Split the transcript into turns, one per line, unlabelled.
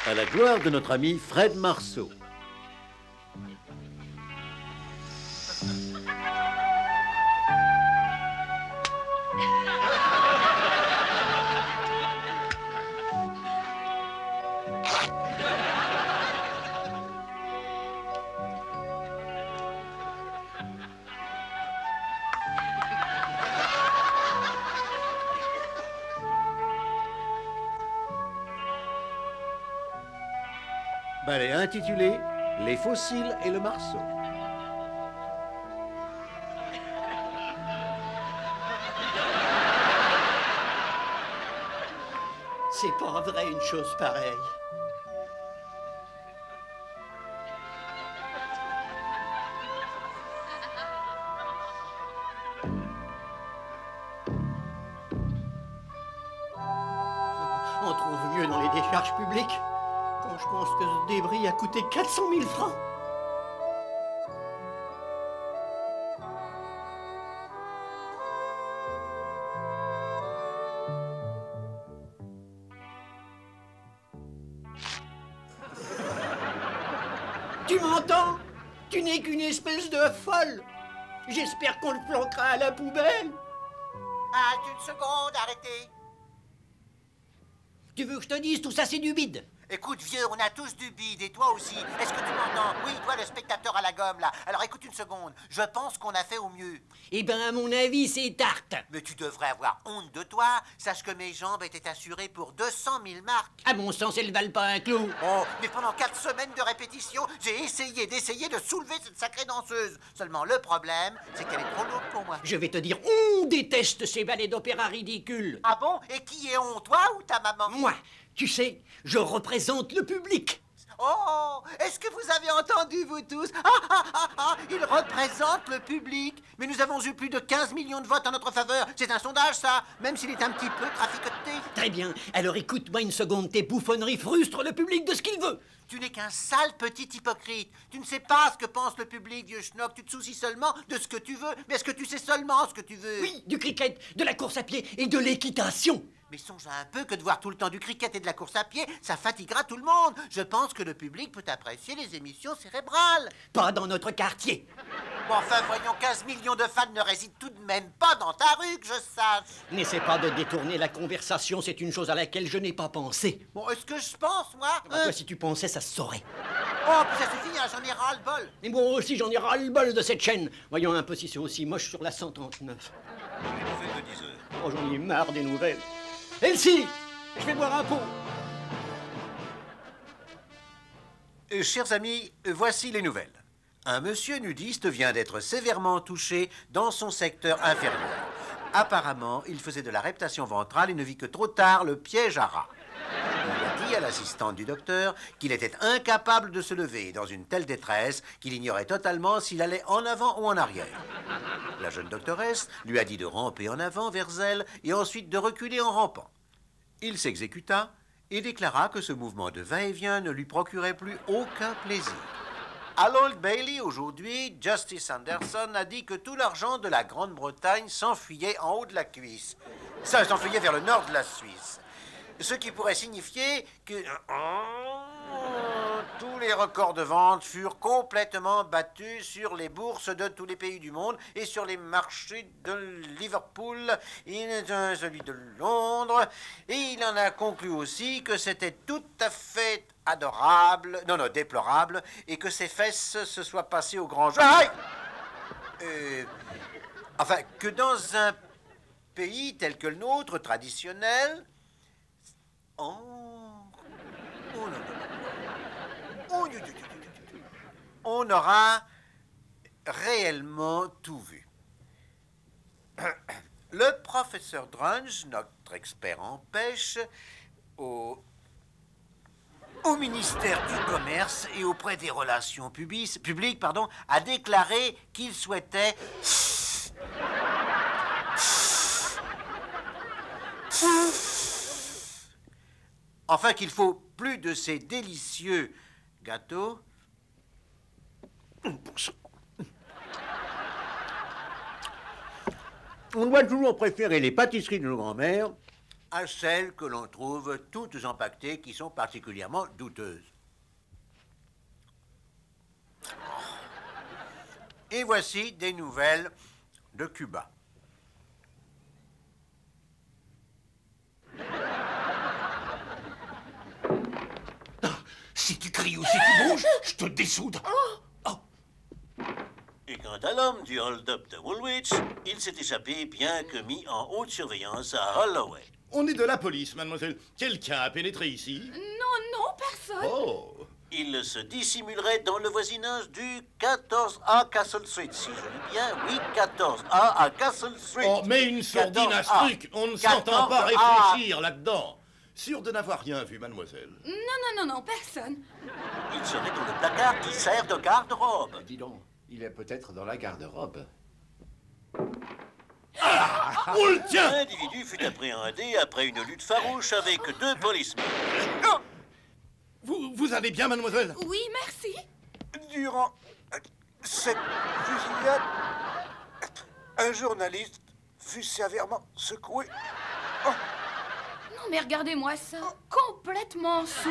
À la gloire de notre ami Fred Marceau. Ballet intitulé Les fossiles et le marceau.
C'est pas vrai une chose pareille. On trouve mieux dans les décharges publiques. Quand je pense que ce débris a coûté 400 000 francs. Tu m'entends? Tu n'es qu'une espèce de folle. J'espère qu'on le planquera à la poubelle.
Ah, une seconde, arrêtez.
Tu veux que je te dise, tout ça c'est du bide.
Écoute, vieux, on a tous du bide, et toi aussi. Est-ce que tu m'entends? Oui, toi, le spectateur à la gomme, là. Alors écoute une seconde. Je pense qu'on a fait au mieux.
Eh ben, à mon avis, c'est tarte.
Mais tu devrais avoir honte de toi. Sache que mes jambes étaient assurées pour 200 000 marques.
À mon sens, elles valent pas un clou.
Oh, mais pendant 4 semaines de répétition, j'ai essayé de soulever cette sacrée danseuse. Seulement, le problème, c'est qu'elle est trop lourde pour moi.
Je vais te dire, on déteste ces ballets d'opéra ridicules.
Ah bon? Et qui est on, toi ou ta maman?
Moi, tu sais, je représente le public.
Oh, est-ce que vous avez entendu, vous tous? Il représente le public. Mais nous avons eu plus de 15 millions de votes en notre faveur. C'est un sondage, ça, même s'il est un petit peu traficoté.
Très bien, alors écoute-moi une seconde. Tes bouffonneries frustrent le public de ce qu'il veut.
Tu n'es qu'un sale petit hypocrite. Tu ne sais pas ce que pense le public, vieux schnock. Tu te soucies seulement de ce que tu veux. Mais est-ce que tu sais seulement ce que tu veux?
Oui, du cricket, de la course à pied et de l'équitation.
Mais songe un peu que de voir tout le temps du cricket et de la course à pied, ça fatiguera tout le monde. Je pense que le public peut apprécier les émissions cérébrales.
Pas dans notre quartier.
Bon, enfin, voyons, 15 millions de fans ne résident tout de même pas dans ta rue, que je sache.
N'essaie pas de détourner la conversation, c'est une chose à laquelle je n'ai pas pensé.
Bon, est-ce que je pense, moi?
Toi, si tu pensais, ça se saurait.
Oh, puis ça suffit, hein, j'en ai ras-le-bol.
Et moi aussi, j'en ai ras-le-bol de cette chaîne. Voyons un peu si c'est aussi moche sur la 139.
Les nouvelles de 10 heures.
Oh, j'en ai marre des nouvelles. Elsie, je vais boire un pot.
Chers amis, voici les nouvelles. Un monsieur nudiste vient d'être sévèrement touché dans son secteur inférieur. Apparemment, il faisait de la reptation ventrale et ne vit que trop tard le piège à rat. Il a dit à l'assistante du docteur qu'il était incapable de se lever dans une telle détresse qu'il ignorait totalement s'il allait en avant ou en arrière. La jeune doctoresse lui a dit de ramper en avant vers elle et ensuite de reculer en rampant. Il s'exécuta et déclara que ce mouvement de va-et-vient ne lui procurait plus aucun plaisir. À l'Old Bailey, aujourd'hui, Justice Anderson a dit que tout l'argent de la Grande-Bretagne s'enfuyait en haut de la cuisse. Ça s'enfuyait vers le nord de la Suisse. Ce qui pourrait signifier que tous les records de vente furent complètement battus sur les bourses de tous les pays du monde et sur les marchés de Liverpool et celui de Londres. Et il en a conclu aussi que c'était tout à fait adorable, non, déplorable, et que ses fesses se soient passées au grand jeu. Enfin, que dans un pays tel que le nôtre, traditionnel, on aura réellement tout vu. Le professeur Drunge, notre expert en pêche, au ministère du Commerce et auprès des relations publiques, a déclaré qu'il souhaitait enfin qu'il faut plus de ces délicieux gâteaux. On doit toujours préférer les pâtisseries de nos grands-mères à celles que l'on trouve toutes empaquetées qui sont particulièrement douteuses. Et voici des nouvelles de Cuba.
Si tu cries ou si tu bouges, je te dessoude.
Et quant à l'homme du hold-up de Woolwich, il s'est échappé bien que mis en haute surveillance à Holloway.
On est de la police, mademoiselle. Quelqu'un a pénétré ici?
Non, personne.
Oh!
Il se dissimulerait dans le voisinage du 14A Castle Street. Si je lis bien, oui, 14A à Castle Street.
Oh, mais une sourdine
14A.
astruc, on ne s'entend pas
14A.
réfléchir là-dedans. Sûr de n'avoir rien vu, mademoiselle.
Non, personne.
Il serait dans le placard qui sert de garde-robe.
Dis donc, il est peut-être dans la garde-robe.
On le tient!
L'individu fut appréhendé après une lutte farouche avec 2 policemen.
Vous allez bien, mademoiselle?
Oui, merci.
Durant cette fusillade, un journaliste fut sévèrement secoué.
Non, mais regardez-moi ça. Complètement sous.